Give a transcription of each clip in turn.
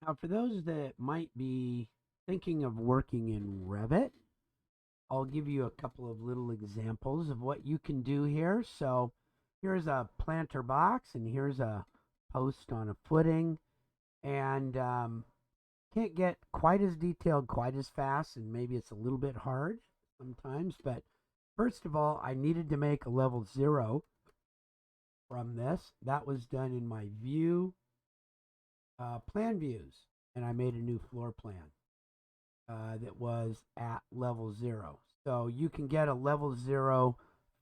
Now, for those that might be thinking of working in Revit, I'll give you a couple of little examples of what you can do here. So here's a planter box, and here's a post on a footing. And can't get quite as detailed quite as fast, and maybe it's a little bit hard sometimes. But first of all, I needed to make a level 0 from this. That was done in my view, plan views, and I made a new floor plan that was at level 0. So you can get a level 0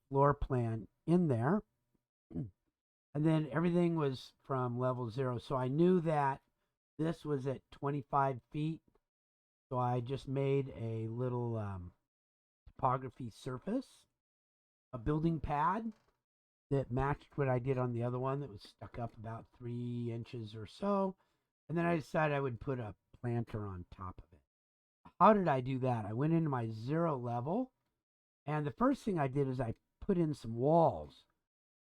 floor plan in there. And then everything was from level 0. So I knew that this was at 25 feet. So I just made a little topography surface, a building pad that matched what I did on the other one that was stuck up about 3 inches or so. And then I decided I would put a planter on top of it. How did I do that? I went into my 0 level, and the first thing I did is I put in some walls.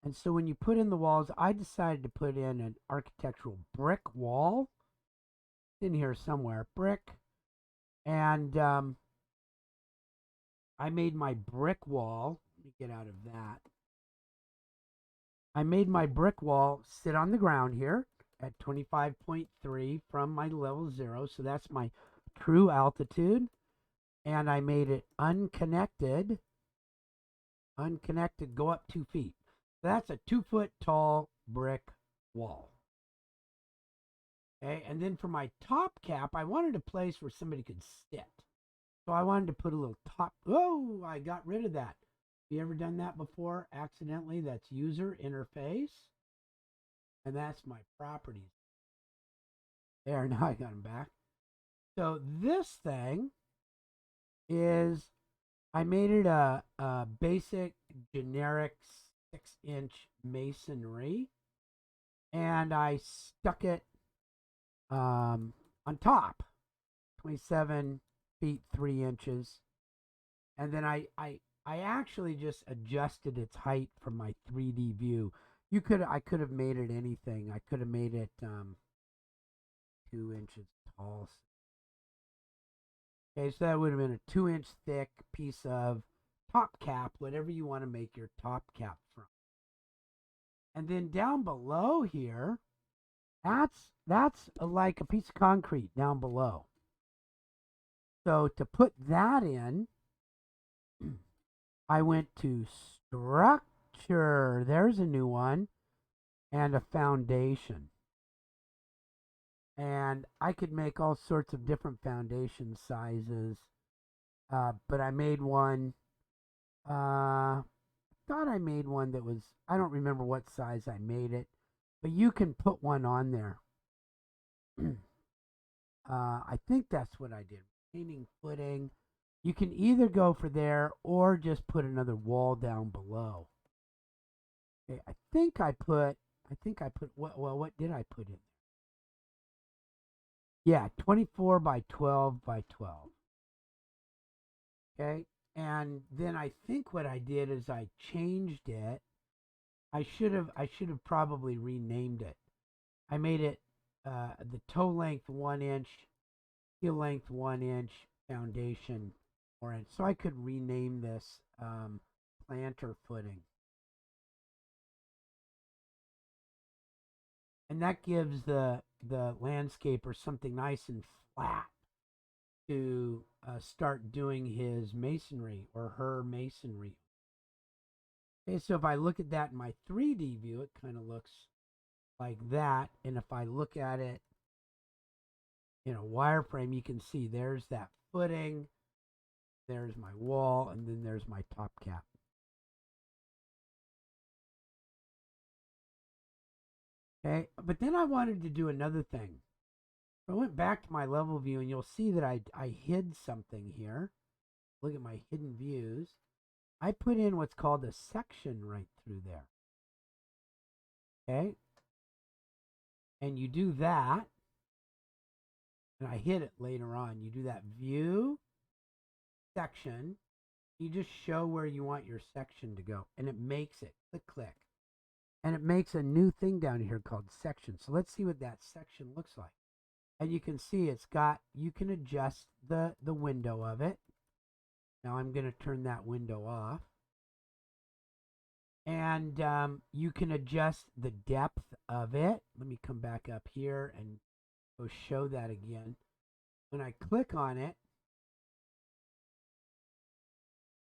And so when you put in the walls, I decided to put in an architectural brick wall. It's in here somewhere, brick. And I made my brick wall. Let me get out of that. I made my brick wall sit on the ground here at 25.3 from my level 0. So that's my true altitude. And I made it unconnected. Unconnected, go up 2 feet. So that's a 2-foot tall brick wall. Okay, and then for my top cap, I wanted a place where somebody could sit. So I wanted to put a little top. Oh, I got rid of that. You ever done that before accidentally? That's user interface. And that's my properties. There, now I got them back. So this thing is, I made it a basic generic 6-inch masonry. And I stuck it on top, 27 feet 3 inches. And then I actually just adjusted its height from my 3D view. I could have made it anything. I could have made it 2 inches tall. Okay, so that would have been a 2-inch thick piece of top cap, whatever you want to make your top cap from. And then down below here, that's like a piece of concrete down below. So to put that in, I went to structure. There's a new one, and a foundation. And I could make all sorts of different foundation sizes, but I made one. Thought I made one that was, I don't remember what size I made it, but you can put one on there. I think that's what I did. Retaining footing. You can either go for there or just put another wall down below. Okay, I think I put what did I put in? Yeah, 24 by 12 by 12. Okay, and then I think what I did is I changed it. I should have probably renamed it. I made it the toe length 1 inch, heel length 1 inch, foundation 4 inch. So I could rename this planter footing. And that gives the landscaper something nice and flat to start doing his masonry or her masonry. Okay, so if I look at that in my 3D view, it kind of looks like that. And if I look at it in a wireframe, you can see there's that footing, there's my wall, and then there's my top cap. Okay, but then I wanted to do another thing. I went back to my level view, and you'll see that I hid something here. Look at my hidden views. I put in what's called a section right through there. Okay, and you do that, and I hid it later on. You do that view, section. You just show where you want your section to go, and it makes it. Click. And it makes a new thing down here called section. So let's see what that section looks like. And you can see it's got, you can adjust the window of it. Now I'm going to turn that window off. And you can adjust the depth of it. Let me come back up here and go show that again. When I click on it,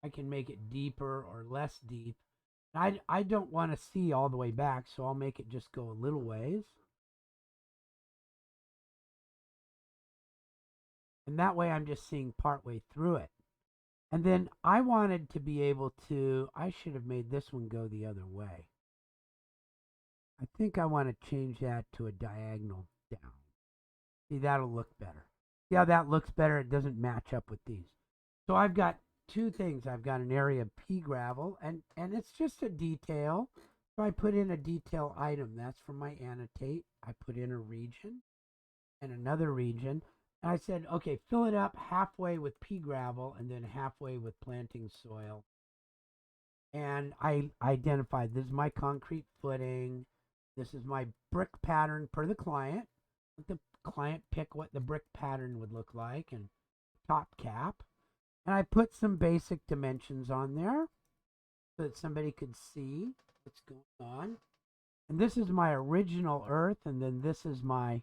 I can make it deeper or less deep. I don't want to see all the way back, so I'll make it just go a little ways. And that way I'm just seeing part way through it. And then I wanted to be able to, I should have made this one go the other way. I think I want to change that to a diagonal down. See, that'll look better. See how that looks better? It doesn't match up with these. So I've got two things. I've got an area of pea gravel, and it's just a detail. So I put in a detail item. That's for my annotate. I put in a region and another region. And I said, okay, fill it up halfway with pea gravel and then halfway with planting soil. And I identified this is my concrete footing. This is my brick pattern per the client. Let the client pick what the brick pattern would look like and top cap. And I put some basic dimensions on there so that somebody could see what's going on. And this is my original earth, and then this is my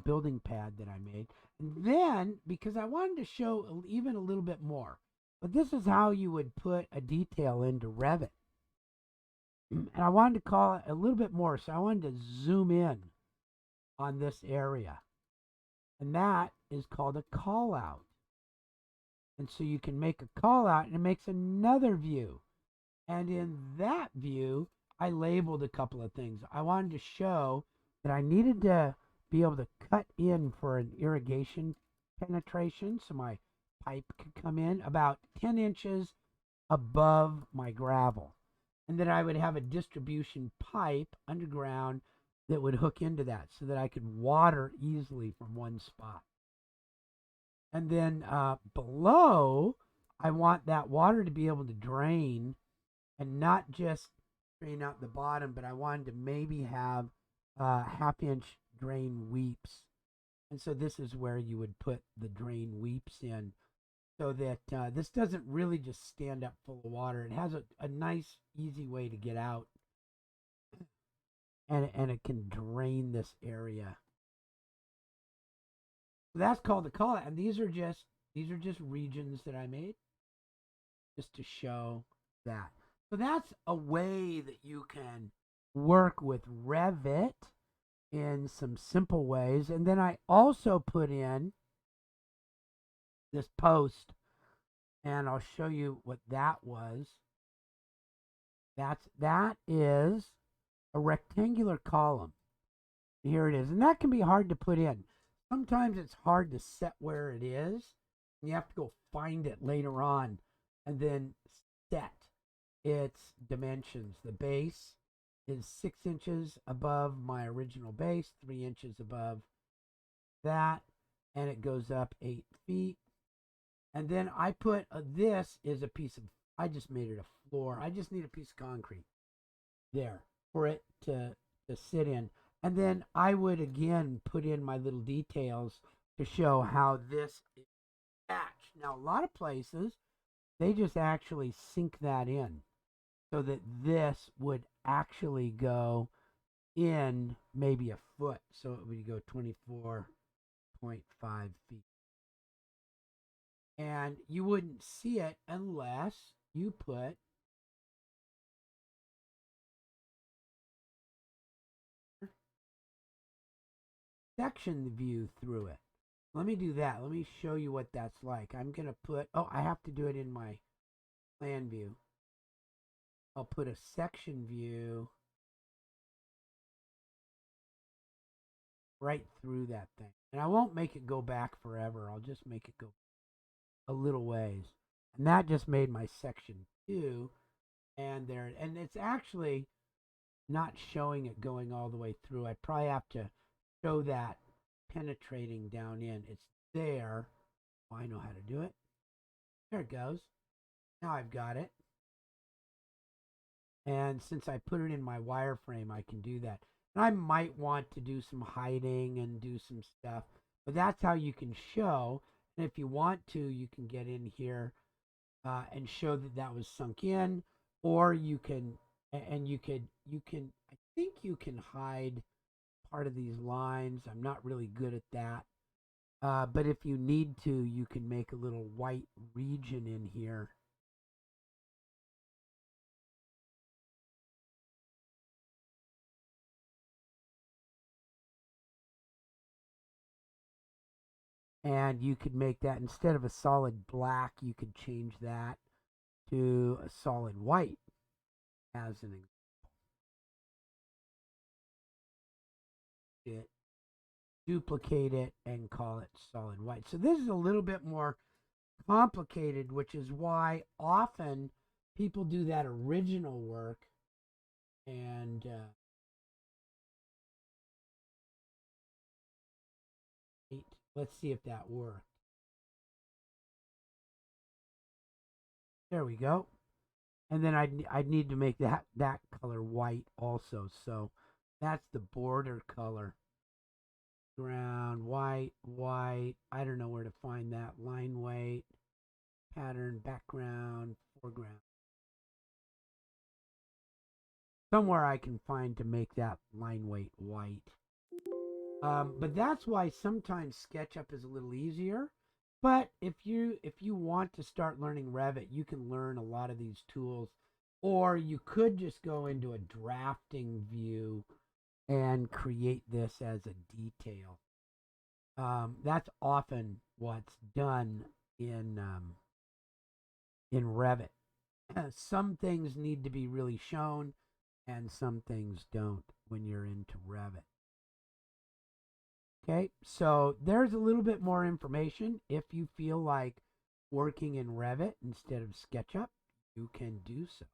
building pad that I made. And then, because I wanted to show even a little bit more, but this is how you would put a detail into Revit. And I wanted to call it a little bit more, so I wanted to zoom in on this area. And that is called a call out. And so you can make a call out and it makes another view. And in that view, I labeled a couple of things. I wanted to show that I needed to be able to cut in for an irrigation penetration so my pipe could come in about 10 inches above my gravel. And then I would have a distribution pipe underground that would hook into that so that I could water easily from one spot. And then below, I want that water to be able to drain and not just drain out the bottom, but I wanted to maybe have half-inch drain weeps. And so this is where you would put the drain weeps in so that this doesn't really just stand up full of water. It has a nice, easy way to get out. And it can drain this area. So that's called the call out. And these are just regions that I made just to show that. So that's a way that you can work with Revit in some simple ways. And then I also put in this post, and I'll show you what that was. That is a rectangular column. Here it is. And that can be hard to put in. Sometimes it's hard to set where it is. And you have to go find it later on and then set its dimensions. The base is 6 inches above my original base, 3 inches above that, and it goes up 8 feet. And then I put this is a piece of, I just made it a floor. I just need a piece of concrete there for it to sit in. And then I would again put in my little details to show how this is attached. Now, a lot of places, they just actually sink that in so that this would actually go in maybe a foot. So it would go 24.5 feet. And you wouldn't see it unless you put section view through it. Let me do that. Let me show you what that's like. I'm going to put, oh, I have to do it in my plan view. I'll put a section view right through that thing. And I won't make it go back forever. I'll just make it go a little ways. And that just made my section 2. And there, and it's actually not showing it going all the way through. I probably have to show that penetrating down in. It's there. Oh, I know how to do it. There it goes. Now I've got it. And since I put it in my wireframe, I can do that. And I might want to do some hiding and do some stuff, but that's how you can show. And if you want to, you can get in here and show that that was sunk in, or you can, and I think you can hide part of these lines. I'm not really good at that. But if you need to, you can make a little white region in here. And you could make that, instead of a solid black, you could change that to a solid white as an example. Duplicate it and call it solid white. So this is a little bit more complicated, which is why often people do that original work and let's see if that worked. There we go. And then I'd need to make that color white also. So that's the border color. Ground, white, white. I don't know where to find that. Line weight, pattern, background, foreground. Somewhere I can find to make that line weight white. But that's why sometimes SketchUp is a little easier. But if you want to start learning Revit, you can learn a lot of these tools, or you could just go into a drafting view and create this as a detail. That's often what's done in Revit. Some things need to be really shown, and some things don't when you're into Revit. Okay, so there's a little bit more information. If you feel like working in Revit instead of SketchUp, you can do so.